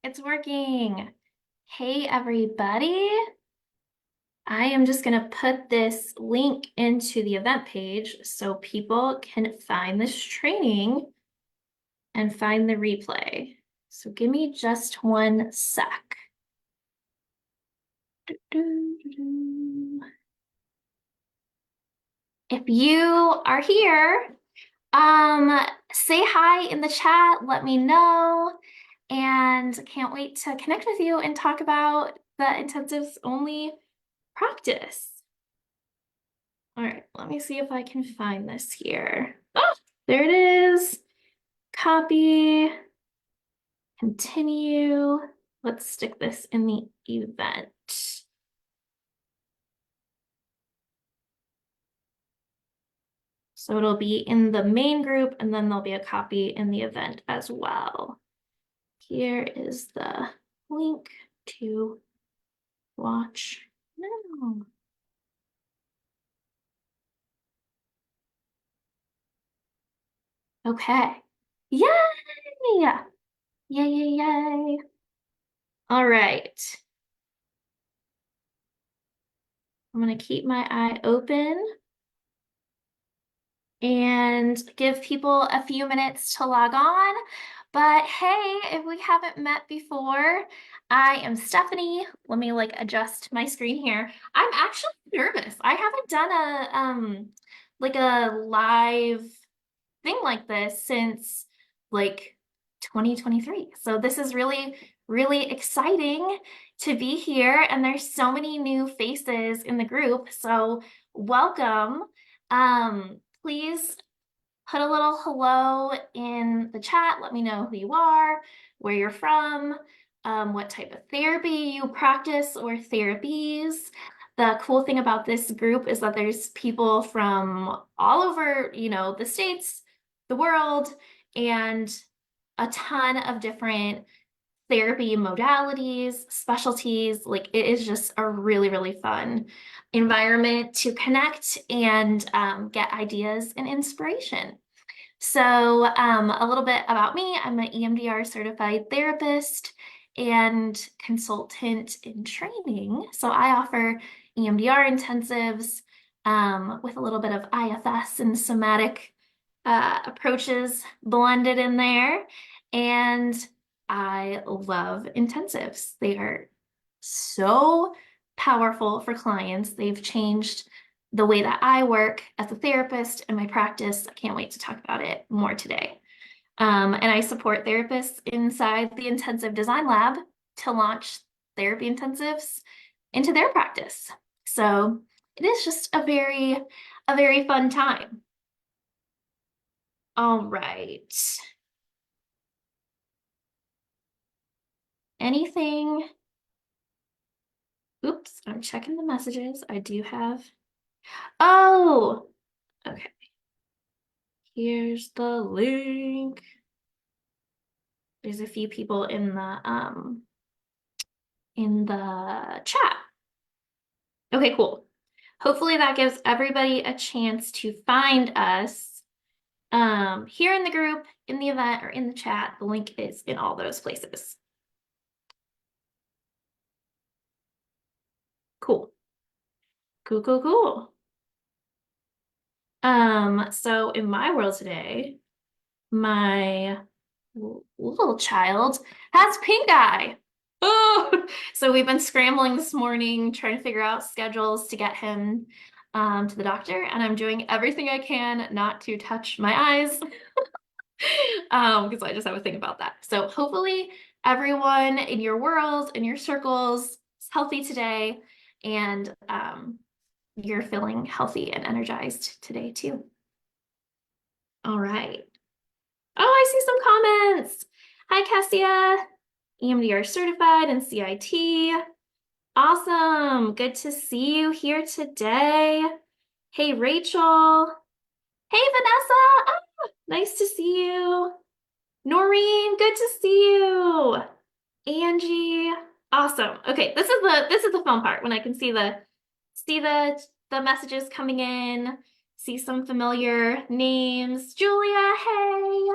It's working. Hey, everybody. I am just going to put this link into the event page so people can find this training and find the replay. So give me just one sec. If you are here, say hi in the chat, let me know, and can't wait to connect with you and talk about the intensives only practice. All right, let me see if I can find this here. Oh, there it is. Copy, continue. Let's stick this in the event. So it'll be in the main group, and then there'll be a copy in the event as well. Here is the link to watch now. Okay. Yay! Yay, yay, yay. All right. I'm going to keep my eye open and give people a few minutes to log on. But hey, if we haven't met before, I am Stephanie. Let me adjust my screen here. I'm actually nervous. I haven't done a live thing like this since like 2023. So this is really, really exciting to be here. And there's so many new faces in the group. So welcome. Please put a little hello in the chat. Let me know who you are, where you're from, what type of therapy you practice or therapies. The cool thing about this group is that there's people from all over, the States, the world, and a ton of different therapy modalities, specialties. Like it is just a really, really fun environment to connect and get ideas and inspiration. So a little bit about me. I'm an EMDR certified therapist and consultant in training. So I offer EMDR intensives with a little bit of IFS and somatic approaches blended in there. And I love intensives. They are so powerful for clients. They've changed the way that I work as a therapist and my practice. I can't wait to talk about it more today. And I support therapists inside the intensive design lab to launch therapy intensives into their practice. So it is just a very fun time. All right. Anything? Oops, I'm checking the messages. I do have. Oh, okay. Here's the link. There's a few people in the chat. Okay, cool. Hopefully that gives everybody a chance to find us here in the group, in the event, or in the chat. The link is in all those places. Cool. Cool, cool, cool. So in my world today, my little child has pink eye. Oh, so we've been scrambling this morning trying to figure out schedules to get him to the doctor, and I'm doing everything I can not to touch my eyes because I just have a thing about that. So hopefully everyone in your world, in your circles, is healthy today, and you're feeling healthy and energized today too. All right. Oh, I see some comments. Hi, Cassia. EMDR certified and CIT. Awesome. Good to see you here today. Hey, Rachel. Hey, Vanessa. Oh, nice to see you. Noreen, good to see you. Angie. Awesome. Okay, this is the fun part when I can see the messages coming in, see some familiar names. Julia, hey.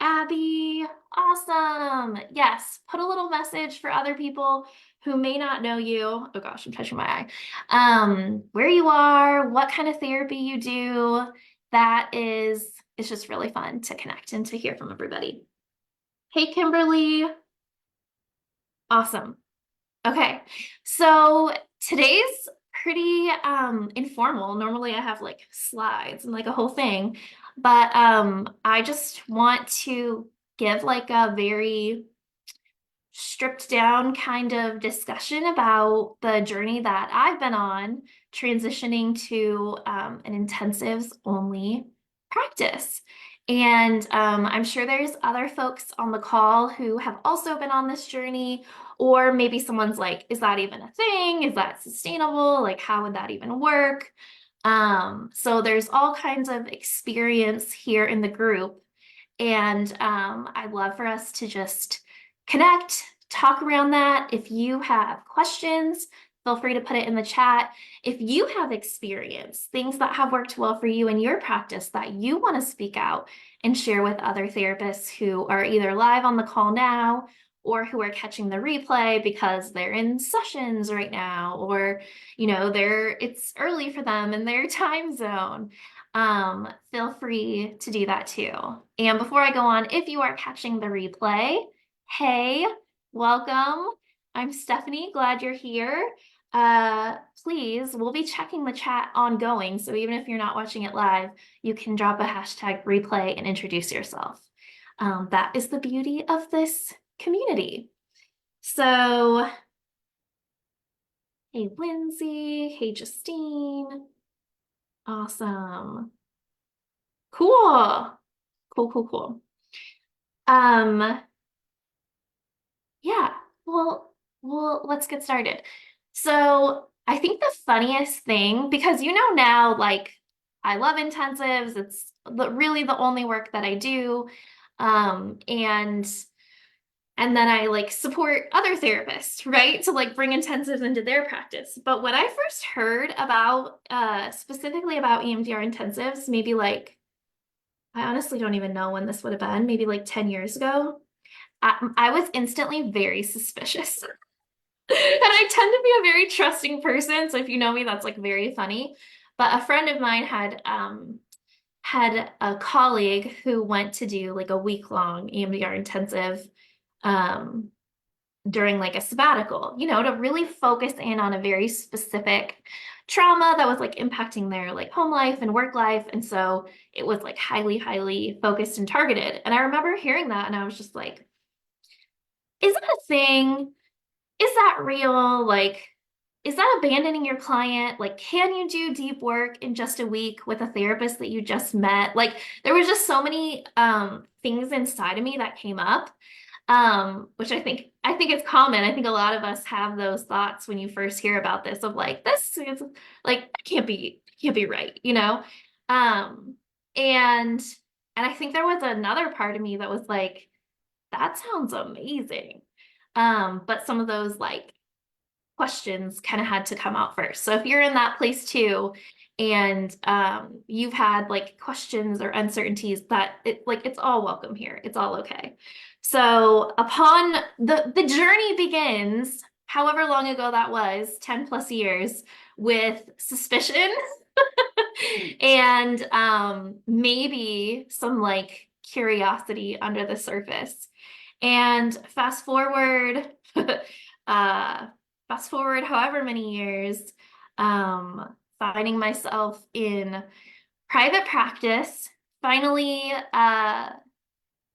Abby, awesome. Yes, put a little message for other people who may not know you. Oh gosh, I'm touching my eye. Where you are, what kind of therapy you do. It's just really fun to connect and to hear from everybody. Hey, Kimberly. Awesome. Okay. So today's pretty informal. Normally I have like slides and like a whole thing, but I just want to give like a very stripped down kind of discussion about the journey that I've been on transitioning to an intensives only practice. And I'm sure there's other folks on the call who have also been on this journey, or maybe someone's like, is that even a thing? Is that sustainable? Like, how would that even work? So there's all kinds of experience here in the group. And I'd love for us to just connect, talk around that. If you have questions, feel free to put it in the chat. If you have experience, things that have worked well for you in your practice that you want to speak out and share with other therapists who are either live on the call now or who are catching the replay because they're in sessions right now, or it's early for them in their time zone. Feel free to do that too. And before I go on, if you are catching the replay, hey, welcome. I'm Stephanie, glad you're here. Please, we'll be checking the chat ongoing. So even if you're not watching it live, you can drop a hashtag replay and introduce yourself. That is the beauty of this community. So, hey, Lindsay. Hey, Justine. Awesome. Cool. Cool, cool, cool. Yeah, well, let's get started. So I think the funniest thing, because now, like, I love intensives. It's really the only work that I do. And then I like support other therapists, right? To like bring intensives into their practice. But when I first heard about specifically about EMDR intensives, maybe like I honestly don't even know when this would have been, maybe like 10 years ago. I was instantly very suspicious. And I tend to be a very trusting person. So if you know me, that's like very funny. But a friend of mine had a colleague who went to do like a week-long EMDR intensive um, during like a sabbatical, to really focus in on a very specific trauma that was like impacting their like home life and work life. And so it was like highly, highly focused and targeted. And I remember hearing that and I was just like, is that a thing? Is that real? Like, is that abandoning your client? Like, can you do deep work in just a week with a therapist that you just met? Like, there was just so many things inside of me that came up, which I think it's common. I think a lot of us have those thoughts when you first hear about this of like, this is like, that can't be right, you know? Um, and and I think there was another part of me that was like, that sounds amazing. But some of those like questions kind of had to come out first. So if you're in that place too, and you've had like questions or uncertainties, it's all welcome here. It's all okay. So upon the journey begins, however long ago that was, 10 plus years, with suspicion and maybe some like curiosity under the surface. And uh, fast forward however many years, finding myself in private practice, finally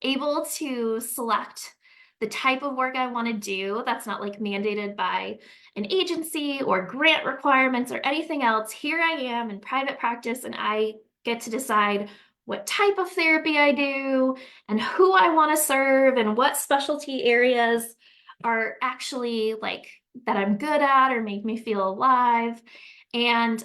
able to select the type of work I want to do that's not like mandated by an agency or grant requirements or anything else. Here I am in private practice, and I get to decide what type of therapy I do and who I want to serve and what specialty areas are actually like that I'm good at or make me feel alive. And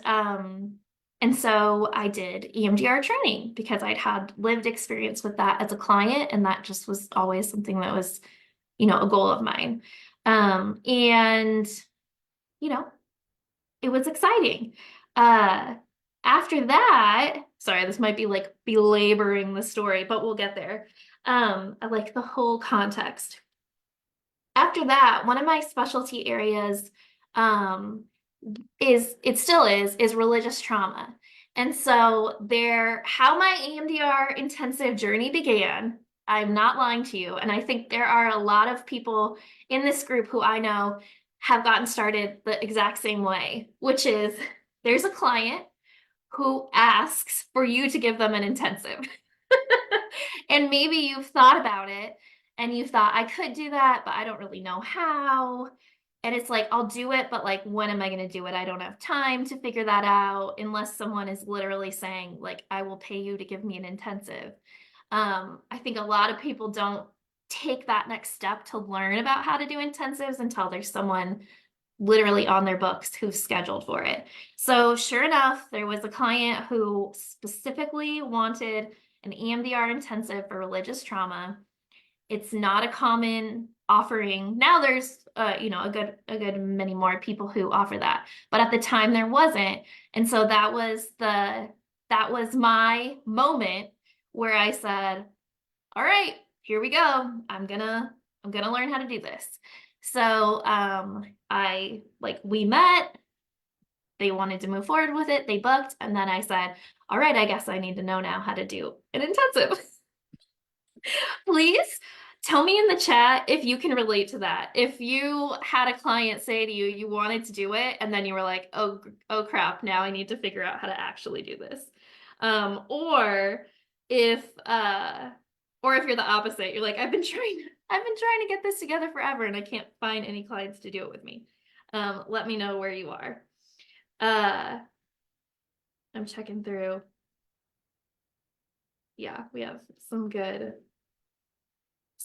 so I did EMDR training because I'd had lived experience with that as a client, and that just was always something that was, a goal of mine. And, you know, it was exciting. Uh, After that, sorry, this might be like belaboring the story, but we'll get there. I like the whole context. After that, one of my specialty areas um, is it still is religious trauma. And so there, how my EMDR intensive journey began, I'm not lying to you. And I think there are a lot of people in this group who I know have gotten started the exact same way, which is there's a client who asks for you to give them an intensive. And maybe you've thought about it and you thought, I could do that, but I don't really know how. And it's like, I'll do it, but like, when am I going to do it? I don't have time to figure that out unless someone is literally saying, like, I will pay you to give me an intensive. I think a lot of people don't take that next step to learn about how to do intensives until there's someone literally on their books who've scheduled for it. So sure enough, there was a client who specifically wanted an EMDR intensive for religious trauma. It's not a common offering. Now there's a good many more people who offer that. But at the time there wasn't. And so that was my moment where I said, all right, here we go. I'm gonna learn how to do this. So I like we met, they wanted to move forward with it, they booked, and then I said, all right, I guess I need to know now how to do an intensive. Please tell me in the chat if you can relate to that. If you had a client say to you, you wanted to do it, and then you were like, oh crap, now I need to figure out how to actually do this. Or if you're the opposite, you're like, I've been trying to get this together forever and I can't find any clients to do it with me. Let me know where you are. Uh, I'm checking through. Yeah, we have some good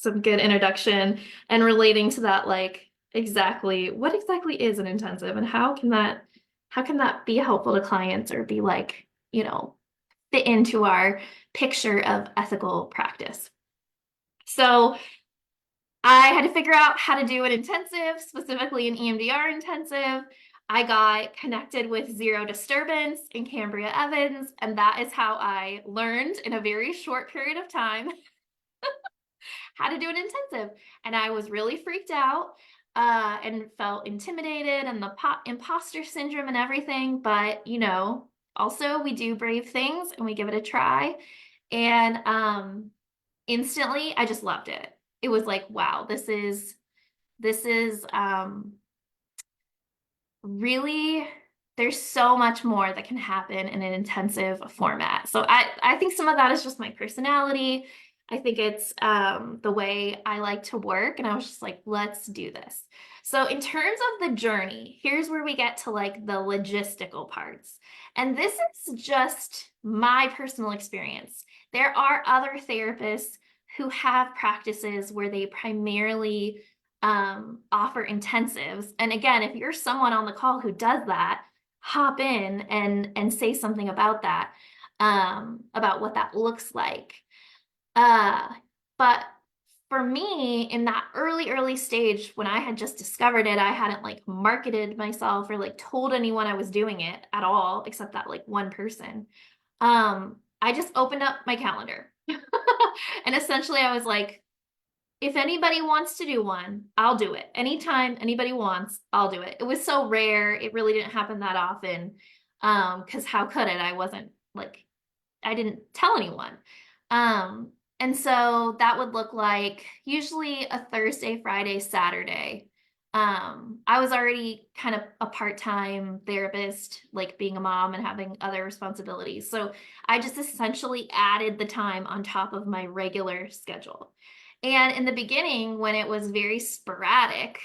introduction and relating to that, like exactly what exactly is an intensive and how can that be helpful to clients or be like, fit into our picture of ethical practice. So I had to figure out how to do an intensive, specifically an EMDR intensive. I got connected with Zero Disturbance and Cambria Evans, and that is how I learned in a very short period of time how to do an intensive. And I was really freaked out and felt intimidated and the imposter syndrome and everything. But, also we do brave things and we give it a try. And instantly, I just loved it. It was like, wow, this is really, there's so much more that can happen in an intensive format. So I think some of that is just my personality. I think it's the way I like to work. And I was just like, let's do this. So in terms of the journey, here's where we get to like the logistical parts. And this is just my personal experience. There are other therapists who have practices where they primarily offer intensives. And again, if you're someone on the call who does that, hop in and say something about that, about what that looks like. But for me, in that early stage, when I had just discovered it, I hadn't like marketed myself or like told anyone I was doing it at all, except that like one person. I just opened up my calendar. And essentially I was like, if anybody wants to do one, I'll do it. Anytime anybody wants, I'll do it. It was so rare. It really didn't happen that often. Because how could it? I wasn't like, I didn't tell anyone. Um, and so that would look like usually a Thursday, Friday, Saturday. I was already kind of a part-time therapist, like being a mom and having other responsibilities. So I just essentially added the time on top of my regular schedule. And in the beginning, when it was very sporadic,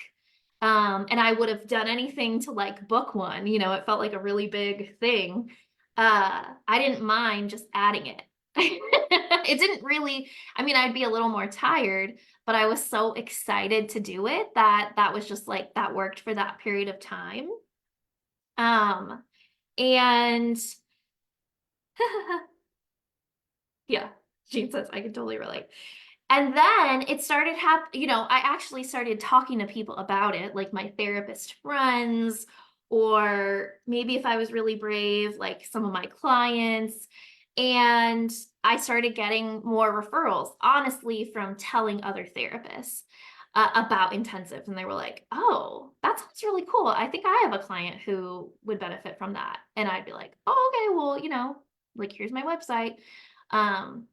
and I would have done anything to like book one, it felt like a really big thing. I didn't mind just adding it. It didn't really, I mean, I'd be a little more tired, but I was so excited to do it that that was just like that worked for that period of time. And yeah, Jean says I can totally relate. And then it started I actually started talking to people about it, like my therapist friends, or maybe if I was really brave, like some of my clients. And I started getting more referrals, honestly, from telling other therapists about intensives. And they were like, oh, that sounds really cool. I think I have a client who would benefit from that. And I'd be like, oh, okay, well, like here's my website. Um,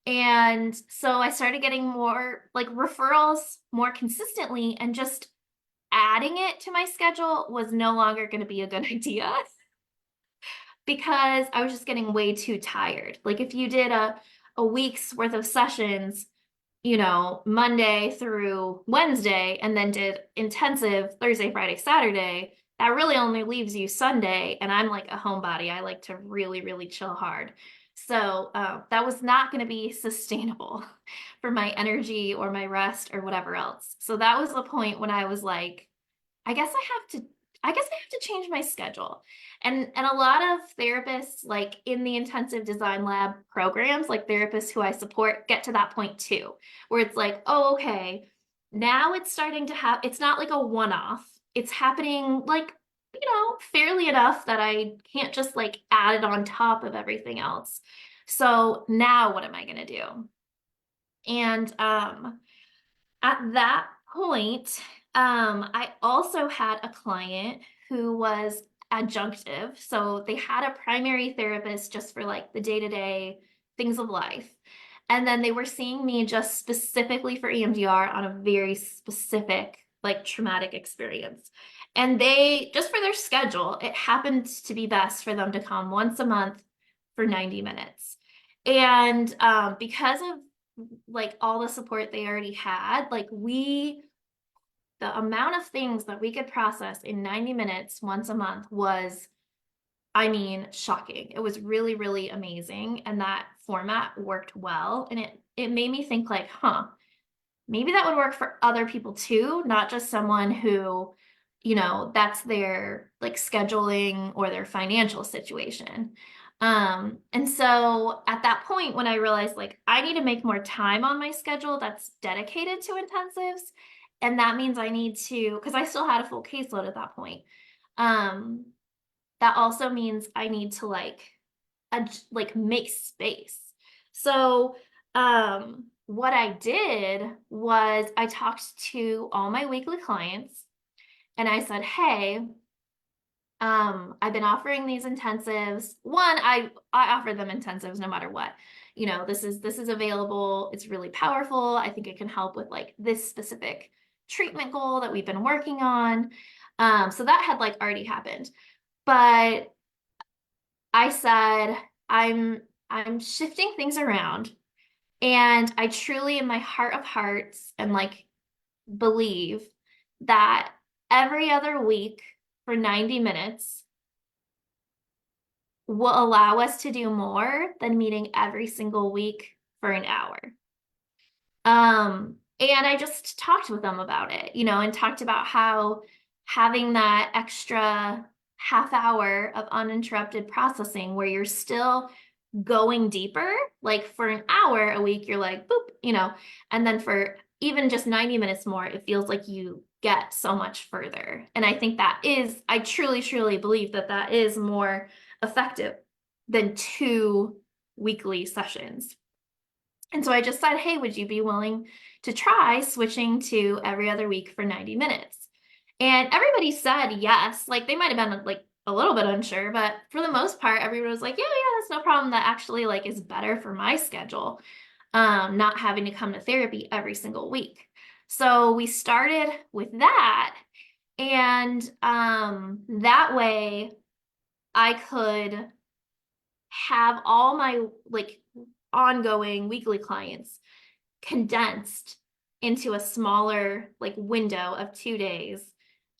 and so I started getting more like referrals more consistently, and just adding it to my schedule was no longer going to be a good idea because I was just getting way too tired. Like if you did a week's worth of sessions, Monday through Wednesday, and then did intensive Thursday, Friday, Saturday, that really only leaves you Sunday. And I'm like a homebody. I like to really, really chill hard. So that was not going to be sustainable for my energy or my rest or whatever else. So that was the point when I was like, I guess I have to I guess I have to change my schedule. And a lot of therapists like in the intensive design lab programs, like therapists who I support, get to that point too, where it's like, oh, okay, now it's starting to have it's not like a one-off. It's happening like, fairly enough that I can't just like add it on top of everything else. So now what am I gonna do? And at that point, I also had a client who was adjunctive. So they had a primary therapist just for like the day-to-day things of life. And then they were seeing me just specifically for EMDR on a very specific, like traumatic experience. And they, just for their schedule, it happened to be best for them to come once a month for 90 minutes. And because of like all the support they already had, like the amount of things that we could process in 90 minutes once a month was, I mean, shocking. It was really, really amazing. And that format worked well. And it made me think like, maybe that would work for other people too, not just someone who, that's their like scheduling or their financial situation. And so at that point, when I realized like I need to make more time on my schedule that's dedicated to intensives, and that means I need to, because I still had a full caseload at that point. Um, that also means I need to like make space. So what I did was I talked to all my weekly clients and I said, hey, I've been offering these intensives. One, I offer them intensives no matter what. This is available. It's really powerful. I think it can help with like this specific treatment goal that we've been working on. So that had like already happened. But I said, I'm shifting things around, and I truly in my heart of hearts and like believe that every other week for 90 minutes will allow us to do more than meeting every single week for an hour. And I just talked with them about it, and talked about how having that extra half hour of uninterrupted processing where you're still going deeper, like for an hour a week, you're like, boop, and then for even just 90 minutes more, it feels like you get so much further. And I think I truly, truly believe that that is more effective than two weekly sessions. And so I just said, hey, would you be willing to try switching to every other week for 90 minutes? And everybody said yes. Like they might have been like a little bit unsure, but for the most part, everybody was like, yeah, yeah, that's no problem. That actually like is better for my schedule, not having to come to therapy every single week. So we started with that. And that way I could have all my like ongoing weekly clients condensed into a smaller like window of 2 days,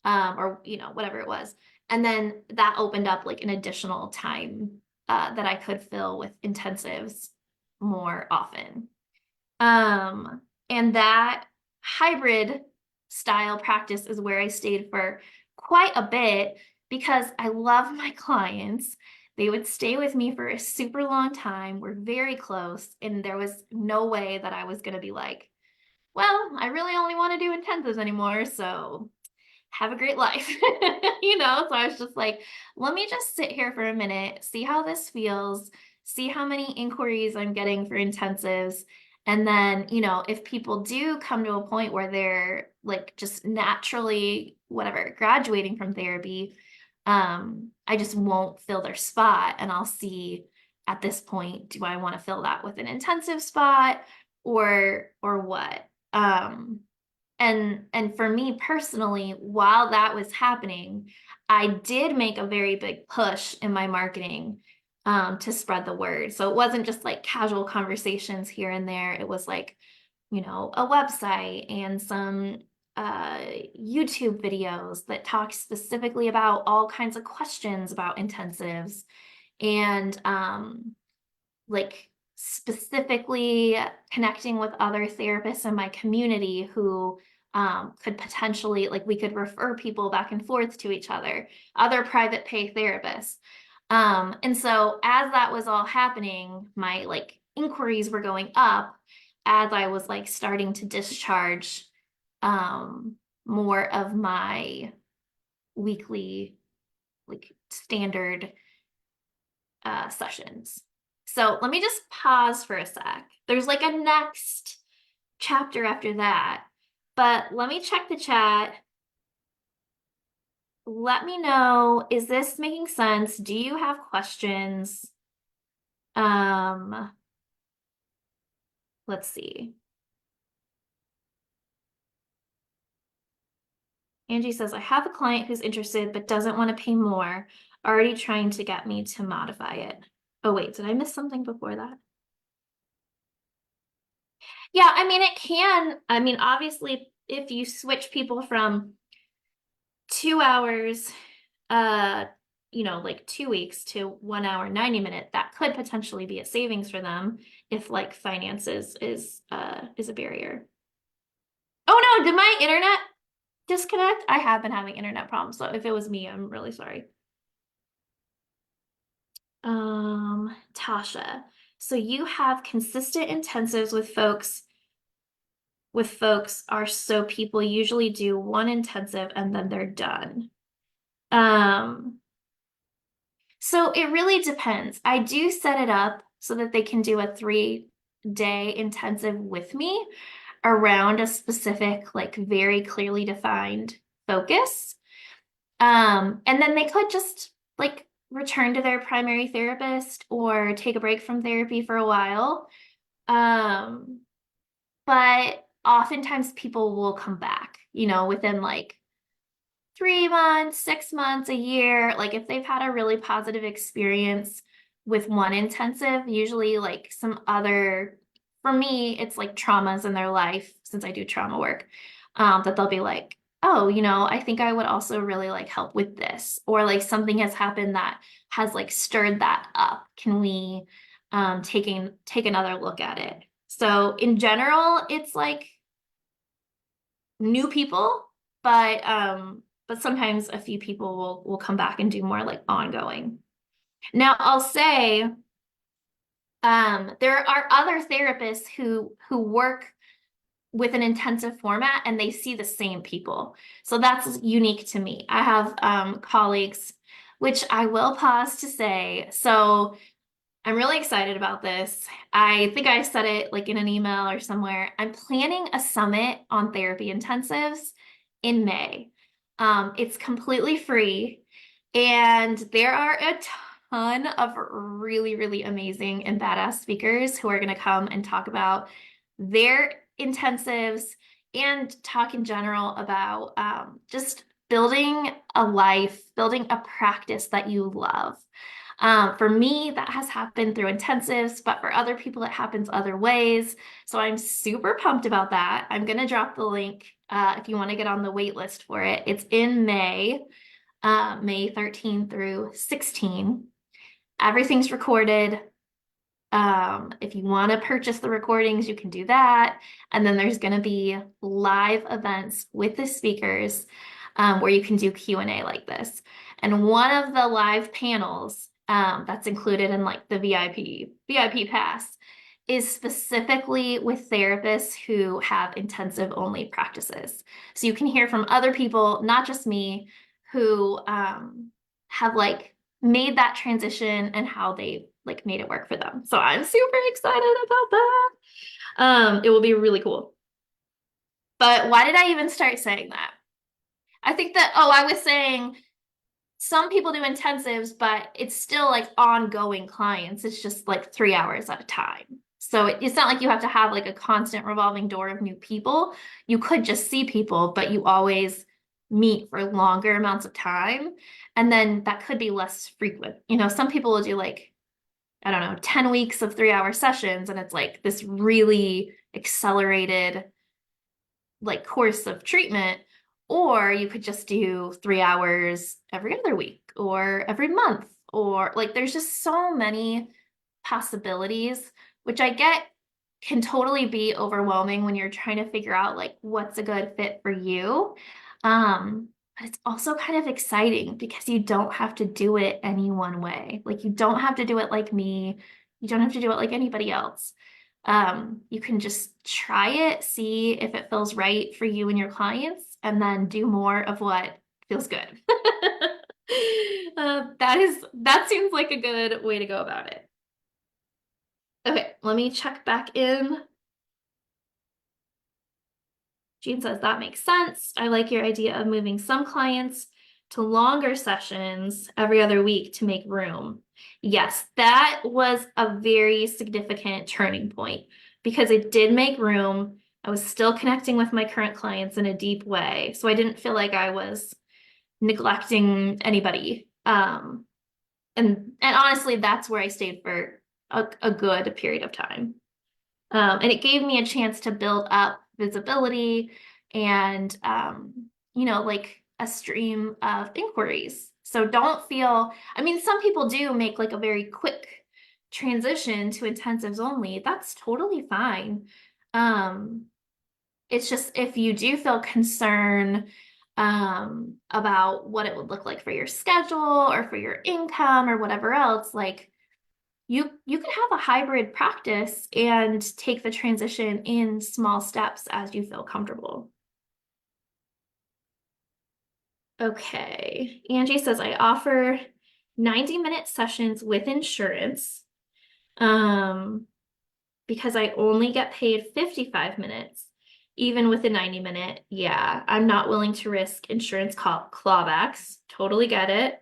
or whatever it was, and then that opened up like an additional time that I could fill with intensives more often. And that hybrid style practice is where I stayed for quite a bit because I love my clients. They would stay with me for a super long time. We're very close, and there was no way that I was going to be like, well, I really only want to do intensives anymore, so have a great life. So I was just like, let me just sit here for a minute, see how this feels, see how many inquiries I'm getting for intensives. And then, if people do come to a point where they're like just naturally, whatever, graduating from therapy, I just won't fill their spot. And I'll see at this point, do I want to fill that with an intensive spot or what? Um, and for me personally, while that was happening, I did make a very big push in my marketing to spread the word. So it wasn't just like casual conversations here and there. It was like, a website and some uh, YouTube videos that talk specifically about all kinds of questions about intensives and like specifically connecting with other therapists in my community who could potentially, like, we could refer people back and forth to each other private pay therapists. And so as that was all happening, my like inquiries were going up as I was like starting to discharge um, more of my weekly, like standard sessions. So let me just pause for a sec. There's like a next chapter after that, but let me check the chat. Let me know, is this making sense? Do you have questions? Um, let's see. Angie says, I have a client who's interested but doesn't want to pay more, already trying to get me to modify it. Oh, wait, did I miss something before that? Yeah, I mean, it can. I mean, obviously, if you switch people from 2 hours, uh, like 2 weeks to 1 hour, 90 minute, that could potentially be a savings for them if like finances is a barrier. Oh no, did my internet disconnect? I have been having internet problems, so if it was me, I'm really sorry. Tasha. So you have consistent intensives with folks are so people usually do one intensive and then they're done. Um, so it really depends. I do set it up so that they can do a 3-day intensive with me around a specific, like very clearly defined focus. And then they could just like return to their primary therapist or take a break from therapy for a while. Um, but oftentimes people will come back, within like 3 months, 6 months, a year. Like if they've had a really positive experience with one intensive, usually like some other, for me, it's like traumas in their life, since I do trauma work, that they'll be like, oh, I think I would also really like help with this. Or like something has happened that has like stirred that up. Can we take another look at it? So in general, it's like new people, but sometimes a few people will come back and do more like ongoing. Now I'll say there are other therapists who work with an intensive format and they see the same people. So that's unique to me. I have colleagues, which I will pause to say. So I'm really excited about this. I think I said it like in an email or somewhere. I'm planning a summit on therapy intensives in May. It's completely free, and there are a ton of really, really amazing and badass speakers who are going to come and talk about their intensives and talk in general about just building a life, building a practice that you love. For me, that has happened through intensives, but for other people, it happens other ways. So I'm super pumped about that. I'm going to drop the link if you want to get on the wait list for it. It's in May, May 13 through 16. Everything's recorded. If you want to purchase the recordings, you can do that. And then there's going to be live events with the speakers where you can do Q&A like this. And one of the live panels that's included in like the VIP pass is specifically with therapists who have intensive only practices. So you can hear from other people, not just me, who have like made that transition and how they like made it work for them. So I'm super excited about that. It will be really cool. But why did I even start saying that? I think that, oh, I was saying some people do intensives, but it's still like ongoing clients. It's just like 3 hours at a time. So it's not like you have to have like a constant revolving door of new people. You could just see people, but you always meet for longer amounts of time. And then that could be less frequent. Some people will do like, I don't know, 10 weeks of 3 hour sessions, and it's like this really accelerated like course of treatment, or you could just do 3 hours every other week or every month, or like there's just so many possibilities, which I get can totally be overwhelming when you're trying to figure out like what's a good fit for you. But it's also kind of exciting because you don't have to do it any one way. Like you don't have to do it like me. You don't have to do it like anybody else. You can just try it, see if it feels right for you and your clients, and then do more of what feels good. That seems like a good way to go about it. Okay, let me check back in. Jean says that makes sense. I like your idea of moving some clients to longer sessions every other week to make room. Yes, that was a very significant turning point because it did make room. I was still connecting with my current clients in a deep way, so I didn't feel like I was neglecting anybody. And honestly, that's where I stayed for a good period of time. And it gave me a chance to build up visibility and, like a stream of inquiries. So don't feel, I mean, some people do make like a very quick transition to intensives only. That's totally fine. Um, it's just if you do feel concern about what it would look like for your schedule or for your income or whatever else, like you could have a hybrid practice and take the transition in small steps as you feel comfortable. Okay. Angie says I offer 90-minute sessions with insurance. Um, because I only get paid 55 minutes, even with a 90-minute. Yeah, I'm not willing to risk insurance clawbacks. Totally get it.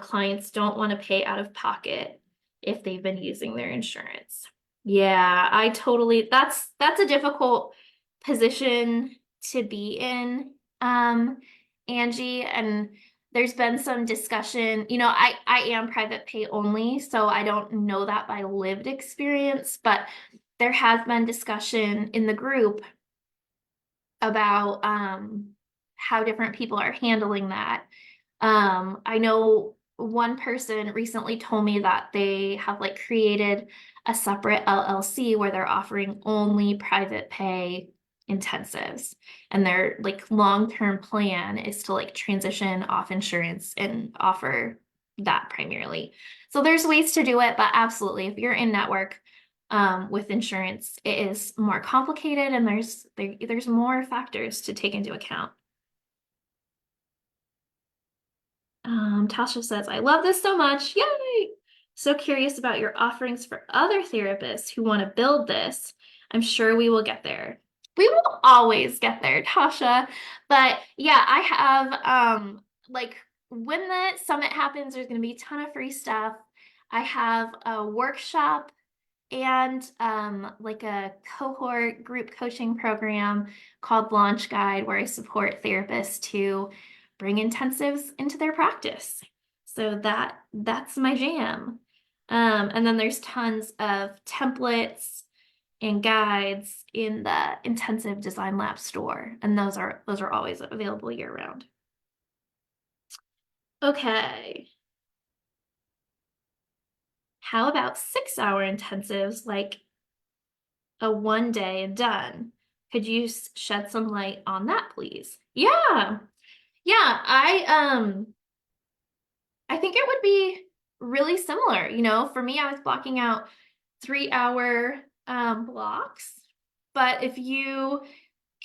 Clients don't want to pay out of pocket if they've been using their insurance. Yeah, that's a difficult position to be in, Angie, and there's been some discussion. I am private pay only, so I don't know that by lived experience, but there has been discussion in the group about how different people are handling that. I know one person recently told me that they have like created a separate LLC where they're offering only private pay intensives, and their like long-term plan is to like transition off insurance and offer that primarily. So there's ways to do it, but absolutely, if you're in network with insurance, it is more complicated, and there's more factors to take into account. Tasha says, I love this so much. Yay! So curious about your offerings for other therapists who want to build this. I'm sure we will get there. We will always get there, Tasha. But yeah, I have like when the summit happens, there's gonna be a ton of free stuff. I have a workshop and like a cohort group coaching program called Launch Guide, where I support therapists to bring intensives into their practice. So that's my jam. And then there's tons of templates and guides in the Intensive Design Lab store, and those are always available year round. Okay. How about 6 hour intensives like a one day and done? Could you shed some light on that, please? Yeah. Yeah, I think it would be really similar. For me, I was blocking out 3 hour blocks. But if you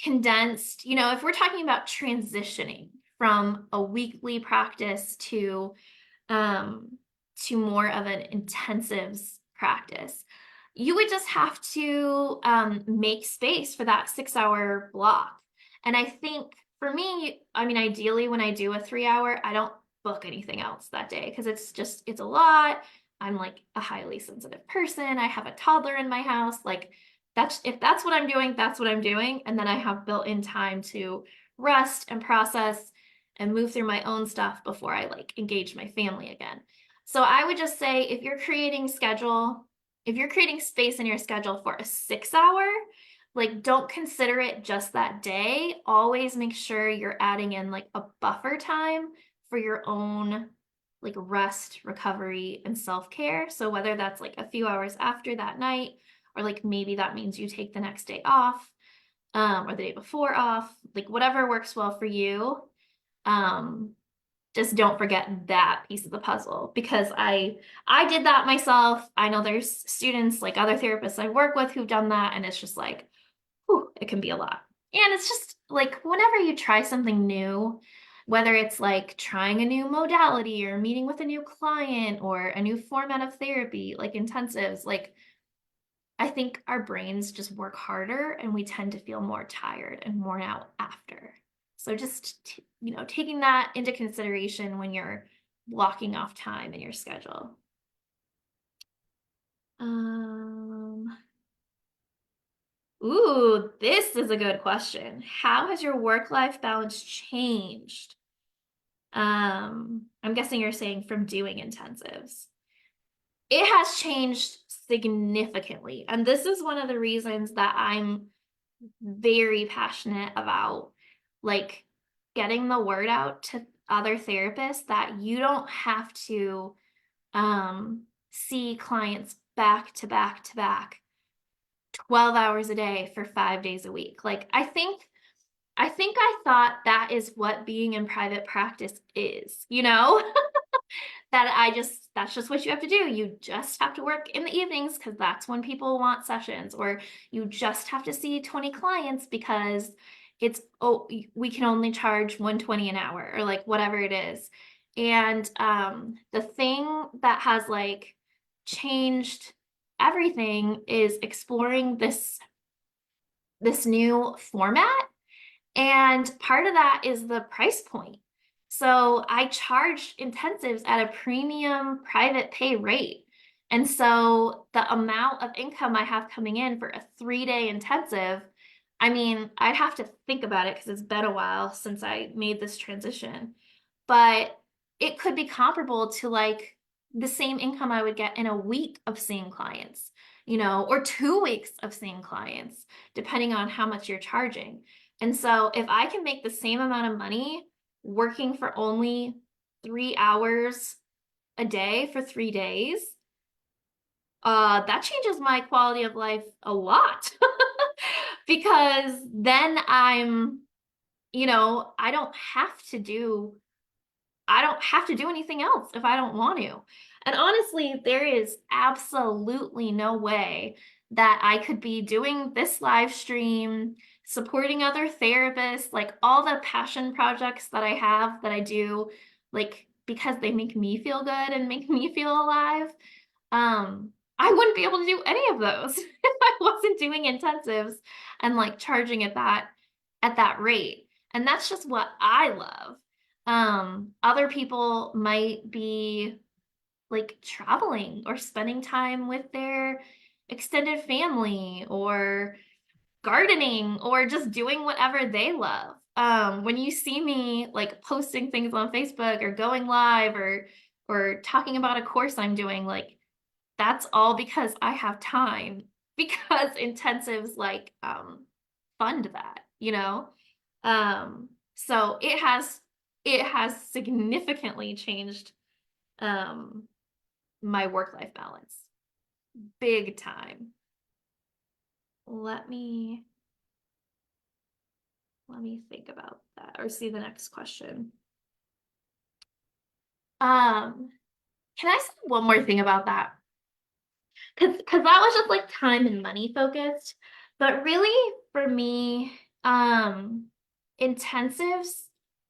condensed, if we're talking about transitioning from a weekly practice to um to more of an intensives practice. You would just have to make space for that 6 hour block. And I think for me, I mean, ideally, when I do a 3 hour, I don't book anything else that day because it's a lot. I'm like a highly sensitive person. I have a toddler in my house. Like, that's if that's what I'm doing, that's what I'm doing. And then I have built in time to rest and process and move through my own stuff before I like engage my family again. So I would just say if you're creating space in your schedule for a 6 hour, like don't consider it just that day. Always make sure you're adding in like a buffer time for your own like rest, recovery, and self-care. So whether that's like a few hours after that night, or like maybe that means you take the next day off, or the day before off, like whatever works well for you. Um, just don't forget that piece of the puzzle because I did that myself. I know there's students like other therapists I work with who've done that, and it's just like, whew, it can be a lot. And it's just like whenever you try something new, whether it's like trying a new modality or meeting with a new client or a new format of therapy, like intensives, like I think our brains just work harder and we tend to feel more tired and worn out after. So just, taking that into consideration when you're blocking off time in your schedule. Um, this is a good question. How has your work-life balance changed? I'm guessing you're saying from doing intensives. It has changed significantly. And this is one of the reasons that I'm very passionate about like getting the word out to other therapists that you don't have to see clients back to back to back 12 hours a day for 5 days a week. Like I think I thought that is what being in private practice is, that's just what you have to do. You just have to work in the evenings because that's when people want sessions, or you just have to see 20 clients because we can only charge 120 an hour or like whatever it is. And the thing that has like changed everything is exploring this new format, and part of that is the price point. So I charge intensives at a premium private pay rate. And so the amount of income I have coming in for a 3 day intensive, I mean, I'd have to think about it because it's been a while since I made this transition, but it could be comparable to like the same income I would get in a week of seeing clients, or 2 weeks of seeing clients, depending on how much you're charging. And so if I can make the same amount of money working for only 3 hours a day for 3 days, that changes my quality of life a lot. Because then I don't have to do anything else if I don't want to. And honestly, there is absolutely no way that I could be doing this live stream, supporting other therapists, like all the passion projects that I have that I do, like because they make me feel good and make me feel alive. I wouldn't be able to do any of those if I wasn't doing intensives and like charging at that rate. And that's just what I love. Other people might be like traveling or spending time with their extended family or gardening or just doing whatever they love. When you see me like posting things on Facebook or going live or talking about a course I'm doing, like that's all because I have time because intensives like fund that. So it has significantly changed um my work-life balance. Big time. Let me think about that or see the next question. Um, can I say one more thing about that? Because that was just like time and money focused. But really for me, intensives,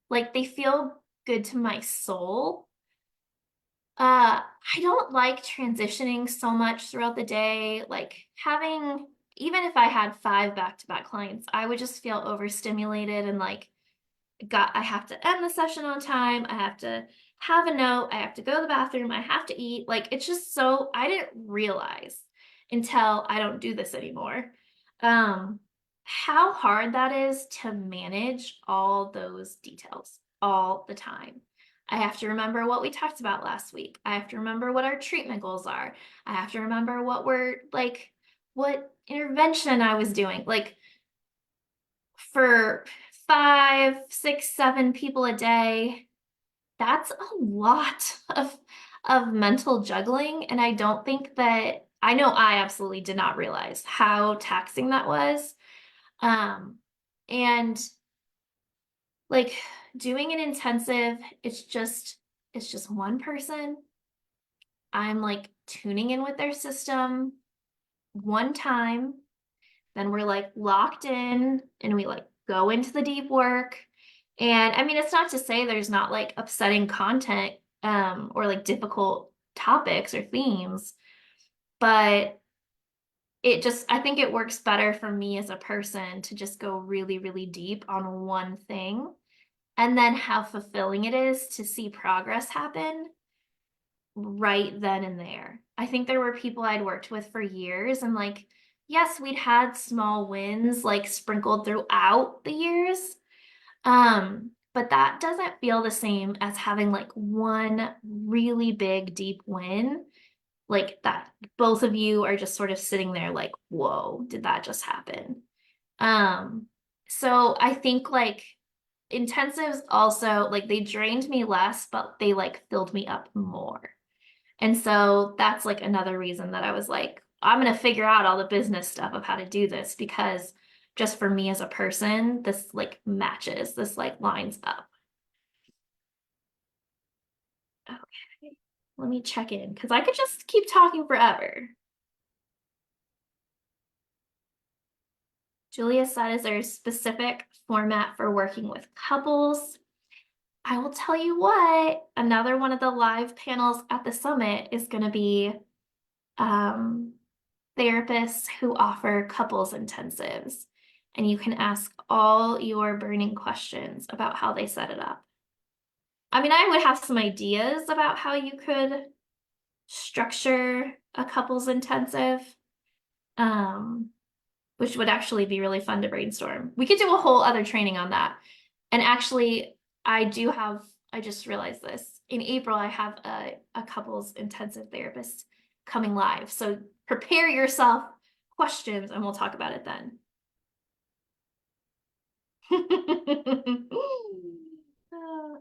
like they feel good to my soul. I don't like transitioning so much throughout the day. Like having, even if I had five back-to-back clients, I would just feel overstimulated and like I have to end the session on time. I have to have a note. I have to go to the bathroom. I have to eat. Like it's just so I didn't realize until I don't do this anymore. Um, how hard that is to manage all those details all the time. I have to remember what we talked about last week. I have to remember what our treatment goals are. I have to remember what we're like, what intervention I was doing. Like for five, six, seven people a day, that's a lot of mental juggling. And I don't think that I know I absolutely did not realize how taxing that was. And like doing an intensive, it's just one person. I'm like tuning in with their system one time. Then we're like locked in and we like go into the deep work. And I mean, it's not to say there's not like upsetting content or like difficult topics or themes, but I think it works better for me as a person to just go really, really deep on one thing and then how fulfilling it is to see progress happen right then and there. I think there were people I'd worked with for years and like, yes, we'd had small wins like sprinkled throughout the years. But that doesn't feel the same as having like one really big deep win, like that both of you are just sort of sitting there like, whoa, did that just happen? Um, so I think like intensives also like they drained me less, but they like filled me up more. And so that's like another reason that I was like, I'm going to figure out all the business stuff of how to do this because just for me as a person, this like matches, this like lines up. Okay, let me check in because I could just keep talking forever. Julia said, is there a specific format for working with couples? I will tell you what, another one of the live panels at the summit is going to be um, therapists who offer couples intensives. And you can ask all your burning questions about how they set it up. I mean, I would have some ideas about how you could structure a couples intensive, um, which would actually be really fun to brainstorm. We could do a whole other training on that. And actually, I just realized this. In April, I have a couples intensive therapist coming live. So prepare yourself questions and we'll talk about it then.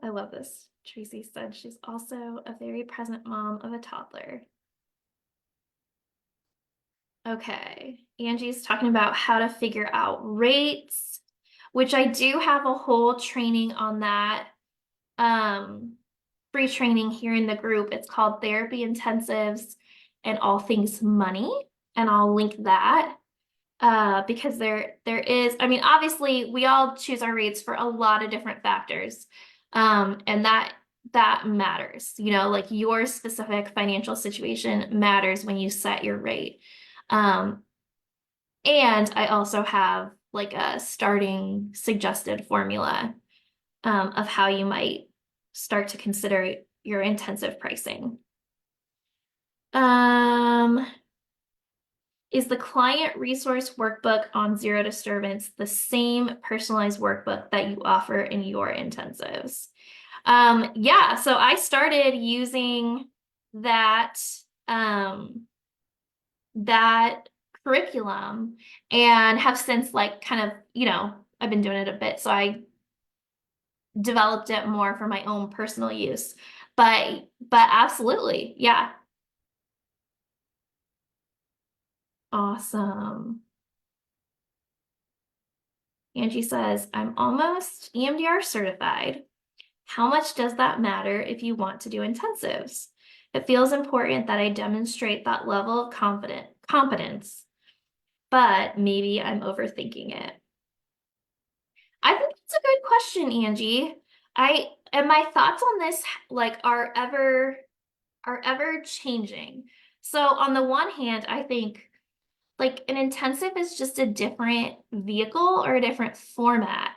I love this. Tracy said she's also a very present mom of a toddler. Okay. Angie's talking about how to figure out rates, which I do have a whole training on that. Um, free training here in the group. It's called Therapy Intensives and All Things Money. And I'll link that because there is, I mean, obviously we all choose our rates for a lot of different factors. And that matters, you know, like your specific financial situation matters when you set your rate. Um, and I also have like a starting suggested formula of how you might start to consider your intensive pricing. Um, is the client resource workbook on zero disturbance the same personalized workbook that you offer in your intensives? Yeah, so I started using that that curriculum and have since like kind of, you know, I've been doing it a bit, so I developed it more for my own personal use. But absolutely, yeah. Awesome. Angie says, I'm almost EMDR certified. How much does that matter if you want to do intensives? It feels important that I demonstrate that level of competence, but maybe I'm overthinking it. I think it's a good question, Angie. I and my thoughts on this like are ever changing. So on the one hand, I think like an intensive is just a different vehicle or a different format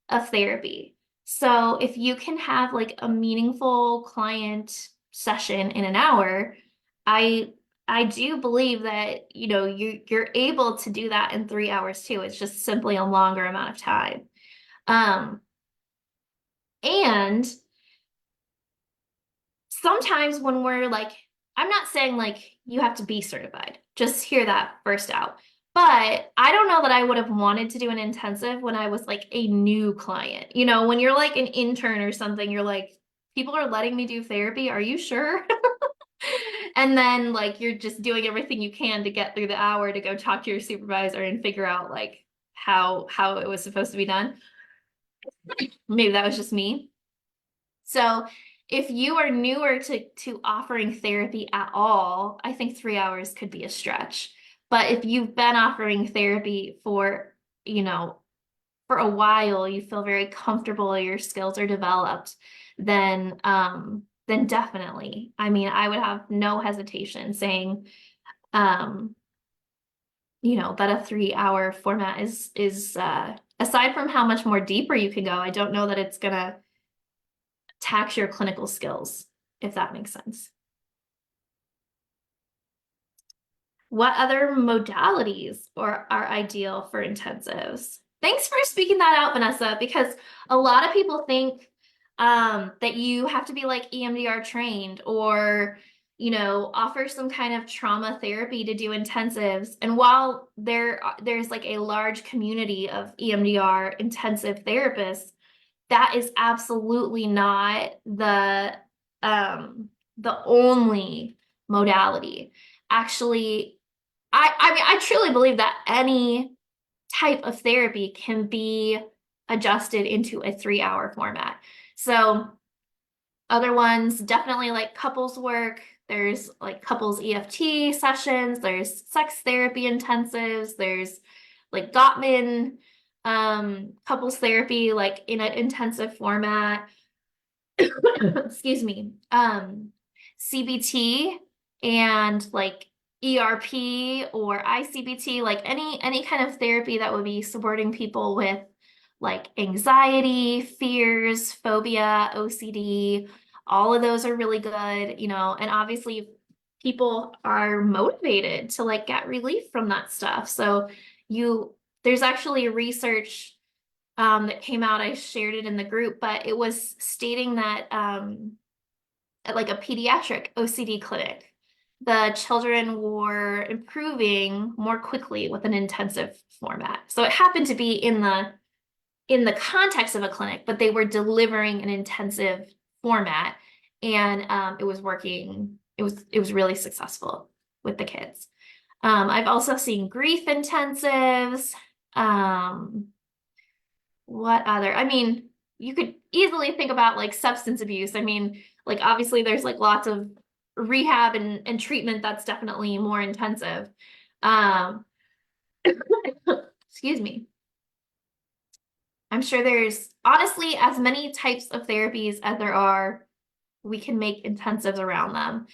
of therapy. So if you can have like a meaningful client session in an hour, I I do believe that, you're able to do that in 3 hours too. It's just simply a longer amount of time. Um, and sometimes when we're like, I'm not saying like you have to be certified, just hear that first out. But I don't know that I would have wanted to do an intensive when I was like a new client. When you're like an intern or something, you're like, people are letting me do therapy. Are you sure? And then like you're just doing everything you can to get through the hour to go talk to your supervisor and figure out like how it was supposed to be done. Maybe that was just me. So if you are newer to offering therapy at all, I think 3 hours could be a stretch. But if you've been offering therapy you know, for a while, you feel very comfortable, your skills are developed, then definitely. I mean, I would have no hesitation saying, um, that a 3 hour format is aside from how much more deeper you can go, I don't know that it's gonna tax your clinical skills, if that makes sense. What other modalities are ideal for intensives? Thanks for speaking that out, Vanessa, because a lot of people think that you have to be like EMDR trained or, offer some kind of trauma therapy to do intensives. And while there's like a large community of EMDR intensive therapists, that is absolutely not um the only modality. Actually, I mean I truly believe that any type of therapy can be adjusted into a 3 hour format. So other ones definitely like couples work. There's like couples EFT sessions, there's sex therapy intensives, there's like Gottman couples therapy like in an intensive format. Excuse me. CBT and like ERP or ICBT, like any kind of therapy that would be supporting people with like anxiety, fears, phobia, OCD. All of those are really good, and obviously people are motivated to like get relief from that stuff. So there's actually research that came out. I shared it in the group, but it was stating that at like a pediatric OCD clinic, the children were improving more quickly with an intensive format. So it happened to be in the context of a clinic, but they were delivering an intensive format, and it was working. It was really successful with the kids. I've also seen grief intensives. Um, what other? I mean, you could easily think about like substance abuse. I mean, like obviously there's like lots of rehab and treatment that's definitely more intensive. Um, excuse me. I'm sure there's honestly as many types of therapies as there are, we can make intensives around them.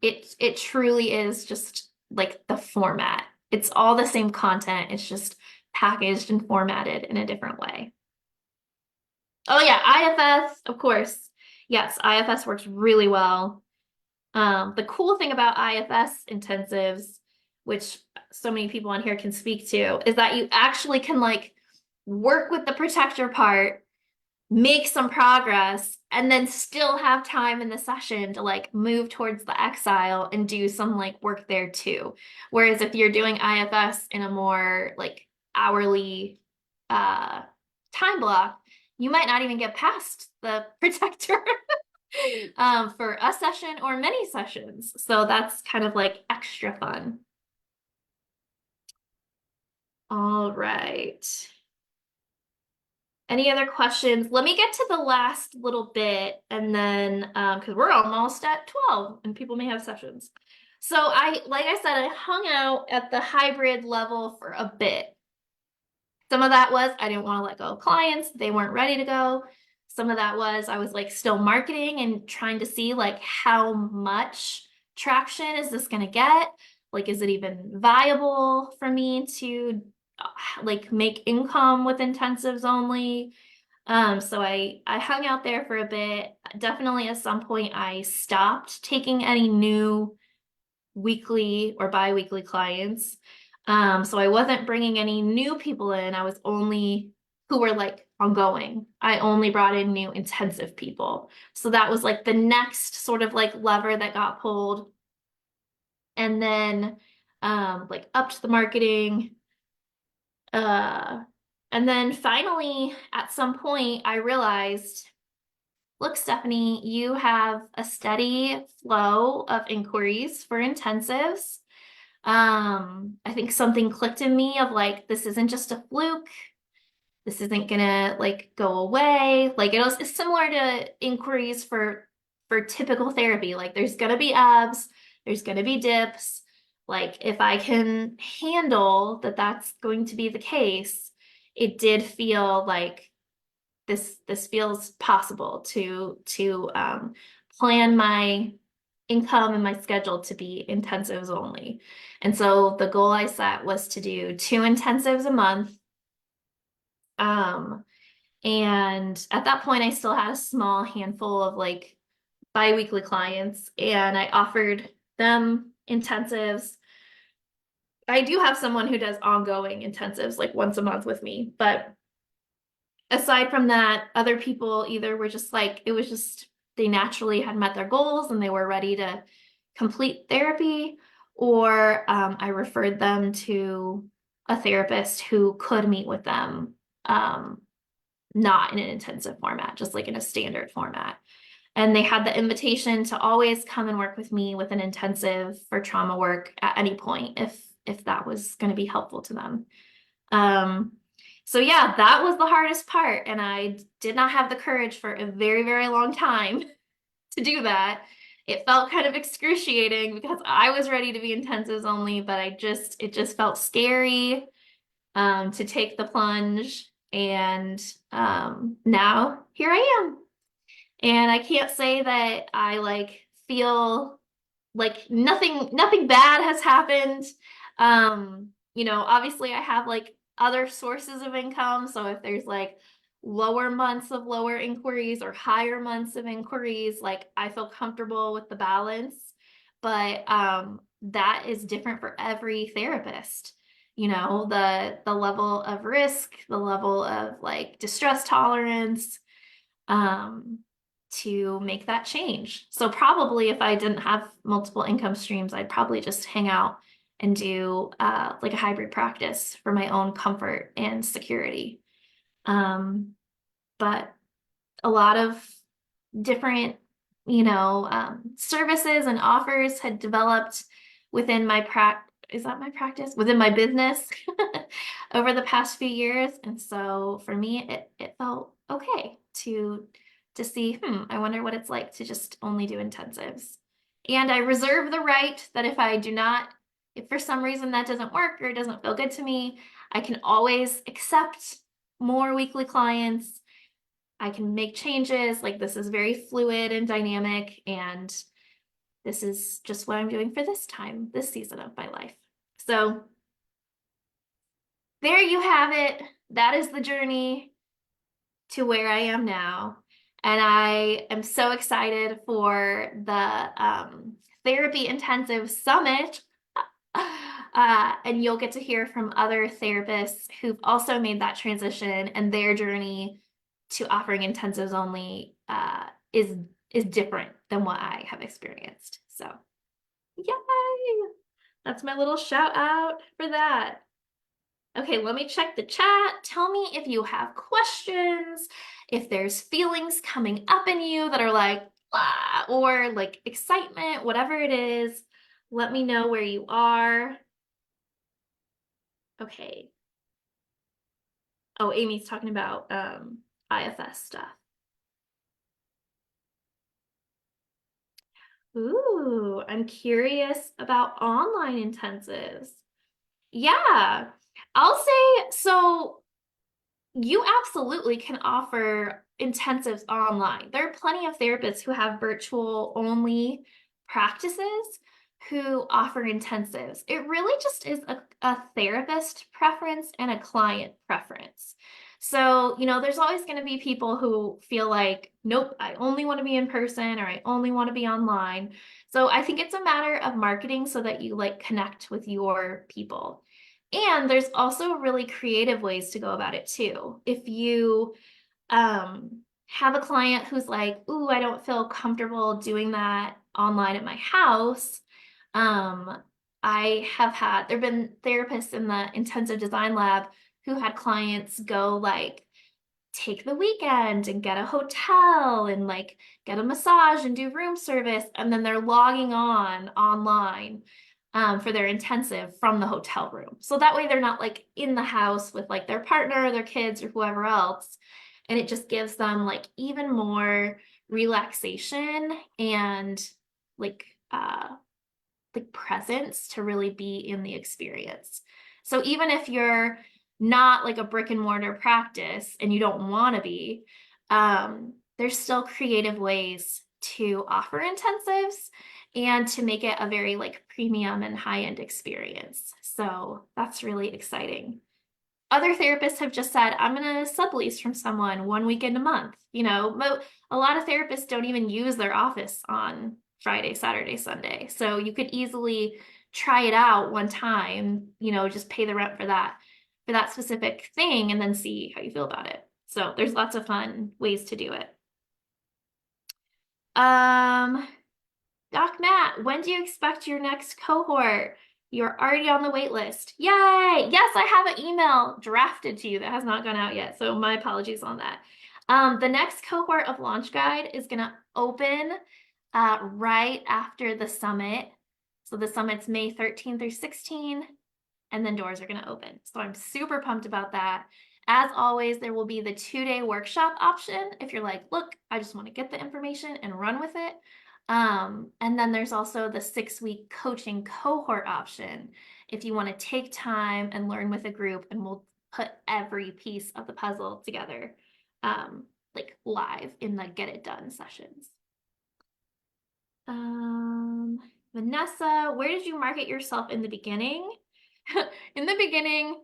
It truly is just like the format. It's all the same content. It's just packaged and formatted in a different way. Oh yeah, IFS, of course. Yes, IFS works really well. The cool thing about IFS intensives, which so many people on here can speak to, is that you actually can like work with the protector part, make some progress, and then still have time in the session to like move towards the exile and do some like work there too. Whereas if you're doing IFS in a more like hourly uh time block, you might not even get past the protector for a session or many sessions. So that's kind of like extra fun. All right. Any other questions? Let me get to the last little bit and then because we're almost at 12 and people may have sessions. So like I said, I hung out at the hybrid level for a bit. Some of that was I didn't want to let go of clients. They weren't ready to go. Some of that was I was like still marketing and trying to see like how much traction is this going to get? Like, is it even viable for me to like make income with intensives only? So I hung out there for a bit. Definitely at some point I stopped taking any new weekly or bi-weekly clients. So I wasn't bringing any new people in. I was only who were like ongoing. I only brought in new intensive people. So that was like the next sort of like lever that got pulled. And then like upped the marketing. Uh, and then finally, at some point, I realized, look, Stephanie, you have a steady flow of inquiries for intensives. I think something clicked in me of like, this isn't just a fluke. This isn't gonna like go away. Like it's similar to inquiries for typical therapy. Like there's gonna be ebbs, there's gonna be dips. Like if I can handle that that's going to be the case, it did feel like this feels possible to plan my income and my schedule to be intensives only. And so the goal I set was to do 2 intensives a month. Um, and at that point, I still had a small handful of like bi-weekly clients, and I offered them intensives. I do have someone who does ongoing intensives like once a month with me, but aside from that, other people either were just like, it was just they naturally had met their goals and they were ready to complete therapy, or I referred them to a therapist who could meet with them, um, not in an intensive format, just like in a standard format. And they had the invitation to always come and work with me with an intensive for trauma work at any point if that was going to be helpful to them. Um, so yeah, that was the hardest part, and I did not have the courage for a very, very long time to do that. It felt kind of excruciating because I was ready to be intensives only, but it just felt scary to take the plunge. And now here I am. And I can't say that I like feel like nothing bad has happened. Obviously I have like other sources of income. So if there's like lower months of lower inquiries or higher months of inquiries, like I feel comfortable with the balance. But that is different for every therapist. The level of risk, the level of like distress tolerance, um, to make that change. So probably if I didn't have multiple income streams, I'd probably just hang out and do like a hybrid practice for my own comfort and security. But a lot of different, services and offers had developed within my is that my practice? Within my business over the past few years. And so for me, it felt okay to see, I wonder what it's like to just only do intensives. And I reserve the right that if for some reason that doesn't work or it doesn't feel good to me, I can always accept more weekly clients. I can make changes. Like this is very fluid and dynamic, and this is just what I'm doing for this season of my life. So there you have it. That is the journey to where I am now. And I am so excited for the therapy intensive summit. And you'll get to hear from other therapists who've also made that transition, and their journey to offering intensives only is different than what I have experienced. So, yay! That's my little shout out for that. Okay, let me check the chat. Tell me if you have questions, if there's feelings coming up in you that are like, ah, or like excitement, whatever it is. Let me know where you are. Okay. Oh, Amy's talking about IFS stuff. Ooh, I'm curious about online intensives. Yeah, I'll say so. You absolutely can offer intensives online. There are plenty of therapists who have virtual only practices who offer intensives. It really just is a therapist preference and a client preference. So, there's always going to be people who feel like, nope, I only want to be in person or I only want to be online. So I think it's a matter of marketing so that you like connect with your people. And there's also really creative ways to go about it too. If you have a client who's like, ooh, I don't feel comfortable doing that online at my house. Um, there've been therapists in the intensive design lab who had clients go like take the weekend and get a hotel and like get a massage and do room service, and then they're logging on online for their intensive from the hotel room. So that way they're not like in the house with like their partner or their kids or whoever else. And it just gives them like even more relaxation and like presence to really be in the experience. So even if you're not like a brick and mortar practice and you don't want to be, there's still creative ways to offer intensives and to make it a very like premium and high-end experience. So that's really exciting. Other therapists have just said, I'm going to sublease from someone 1 weekend a month. A lot of therapists don't even use their office on Friday, Saturday, Sunday. So you could easily try it out one time, just pay the rent for that specific thing and then see how you feel about it. So there's lots of fun ways to do it. Um, Doc Matt, when do you expect your next cohort? You're already on the wait list. Yay! Yes, I have an email drafted to you that has not gone out yet, so my apologies on that. The next cohort of Launch Guide is going to open right after the summit. So the summit's May 13 through 16, and then doors are going to open. So I'm super pumped about that. As always, there will be the 2-day workshop option if you're like, look, I just want to get the information and run with it. And then there's also the 6-week coaching cohort option if you want to take time and learn with a group, and we'll put every piece of the puzzle together, like live in the Get It Done sessions. Vanessa, where did you market yourself in the beginning? In the beginning,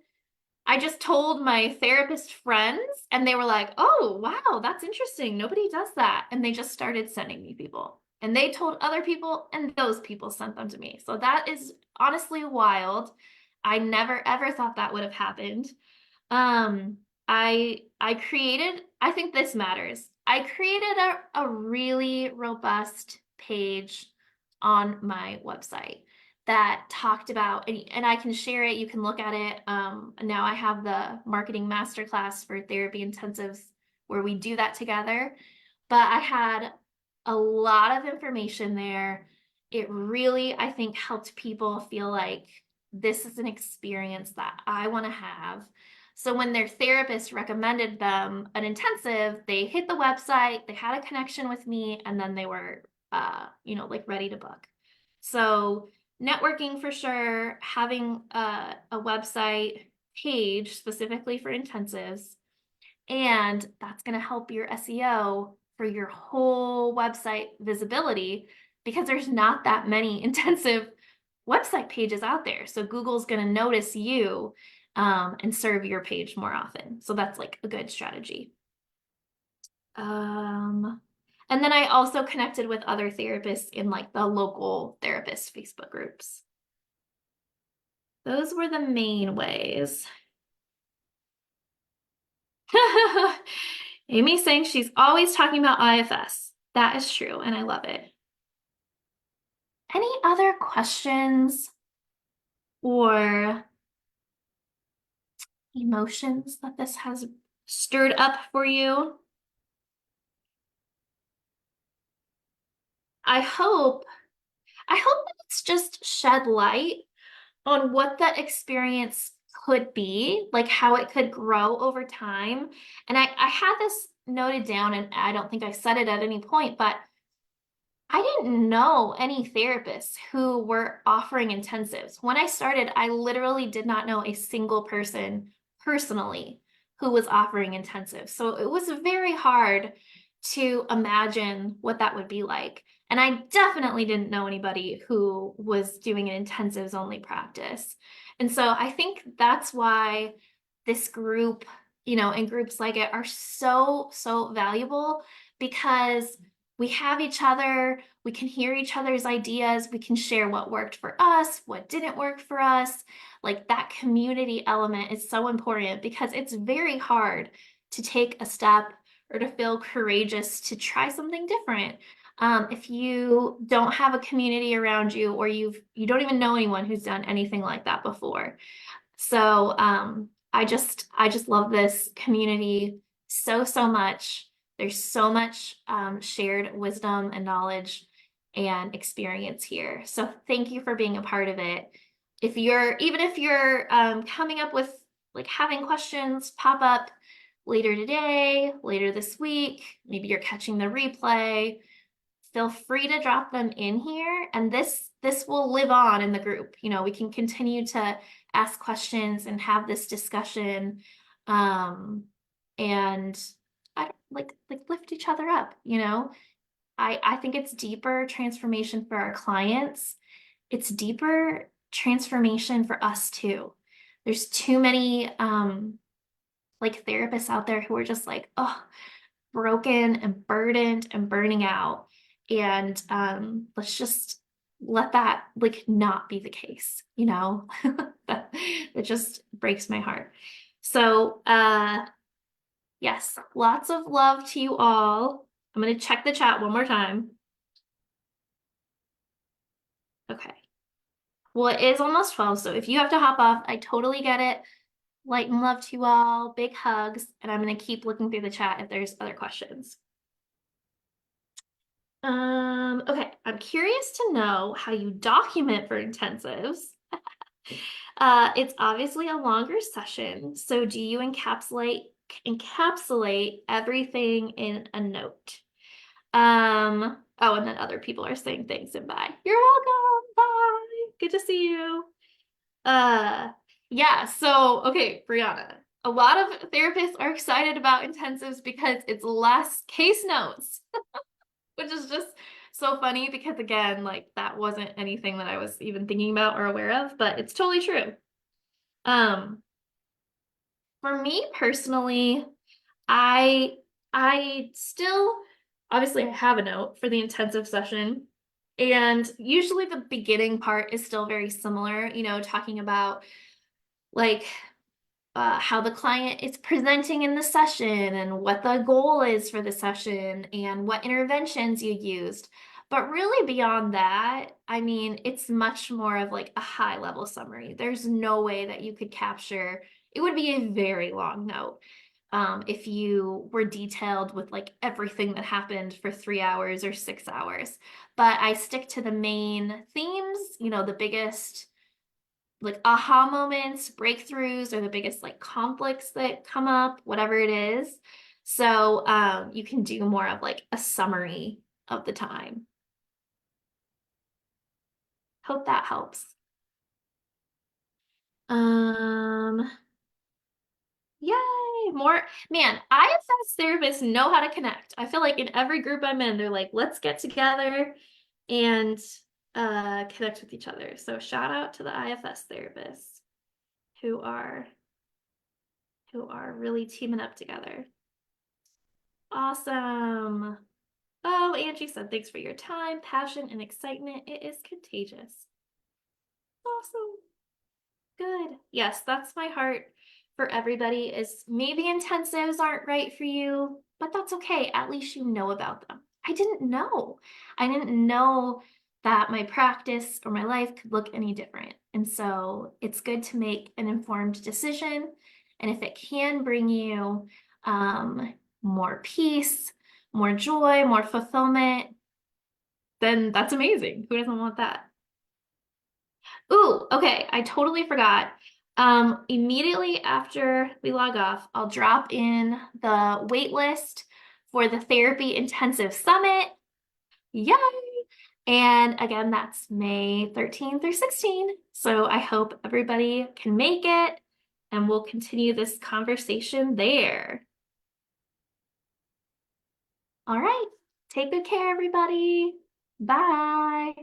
I just told my therapist friends, and they were like, oh, wow, that's interesting. Nobody does that. And they just started sending me people. And they told other people, and those people sent them to me. So that is honestly wild. I never ever thought that would have happened. I created, I think this matters. I created a really robust page on my website that talked about, and I can share it, you can look at it. Now I have the marketing masterclass for therapy intensives where we do that together. But I had a lot of information there. It really, I think, helped people feel like this is an experience that I want to have. So when their therapist recommended them an intensive, they hit the website, they had a connection with me, and then they were, like ready to book. So networking for sure, having a website page specifically for intensives, and that's going to help your SEO for your whole website visibility because there's not that many intensive website pages out there. So Google's going to notice you and serve your page more often. So that's like a good strategy. And then I also connected with other therapists in like the local therapist Facebook groups. Those were the main ways. Amy's saying she's always talking about IFS. That is true, and I love it. Any other questions or emotions that this has stirred up for you? I hope that it's just shed light on what that experience could be, like how it could grow over time. And I had this noted down, and I don't think I said it at any point, but I didn't know any therapists who were offering intensives. When I started, I literally did not know a single person personally who was offering intensive. So it was very hard to imagine what that would be like. And I definitely didn't know anybody who was doing an intensives only practice. And so I think that's why this group, and groups like it are so, so valuable because we have each other, we can hear each other's ideas, we can share what worked for us, what didn't work for us. Like that community element is so important because it's very hard to take a step or to feel courageous to try something different. If you don't have a community around you or you don't even know anyone who's done anything like that before. So I just love this community so, so much. There's so much shared wisdom and knowledge and experience here. So thank you for being a part of it. Even if you're coming up with like having questions pop up later today, later this week, maybe you're catching the replay, feel free to drop them in here, and this will live on in the group. We can continue to ask questions and have this discussion, and like lift each other up. I think it's deeper transformation for our clients. It's deeper transformation for us too. There's too many like therapists out there who are just like, oh, broken and burdened and burning out. And let's just let that like not be the case. That it just breaks my heart. So yes, lots of love to you all. I'm gonna check the chat one more time. Okay. Well, it is almost 12, so if you have to hop off, I totally get it. Light and love to you all, big hugs, and I'm gonna keep looking through the chat if there's other questions. Okay, I'm curious to know how you document for intensives. It's obviously a longer session, so do you encapsulate everything in a note? Oh, and then other people are saying thanks and bye. You're welcome. Bye. Good to see you. Uh, yeah, so okay, Brianna. A lot of therapists are excited about intensives because it's less case notes, which is just so funny because again, like that wasn't anything that I was even thinking about or aware of, but it's totally true. Um, for me personally, I I still obviously I have a note for the intensive session. And usually the beginning part is still very similar, talking about like how the client is presenting in the session and what the goal is for the session and what interventions you used. But really, beyond that, I mean, it's much more of like a high level summary. There's no way that you could capture, it would be a very long note. If you were detailed with like everything that happened for 3 hours or 6 hours. But I stick to the main themes, the biggest like aha moments, breakthroughs are the biggest like conflicts that come up, whatever it is. So you can do more of like a summary of the time. Hope that helps. Um, Yay, more man, IFS therapists know how to connect. I feel like in every group I'm in, they're like, let's get together and connect with each other. So shout out to the IFS therapists who are who are really teaming up together. Awesome. Oh, Angie said, thanks for your time, passion, and excitement. It is contagious. Awesome. Good. Yes, that's my heart for everybody is maybe intensives aren't right for you, but that's okay. At least you know about them. I didn't know. I didn't know that my practice or my life could look any different. And so it's good to make an informed decision. And if it can bring you more peace, more joy, more fulfillment, then that's amazing. Who doesn't want that? Ooh, okay, I totally forgot. Immediately after we log off, I'll drop in the wait list for the Therapy Intensive Summit. Yay! And again, that's May 13th through 16th. So I hope everybody can make it. and we'll continue this conversation there. All right. Take good care, everybody. Bye.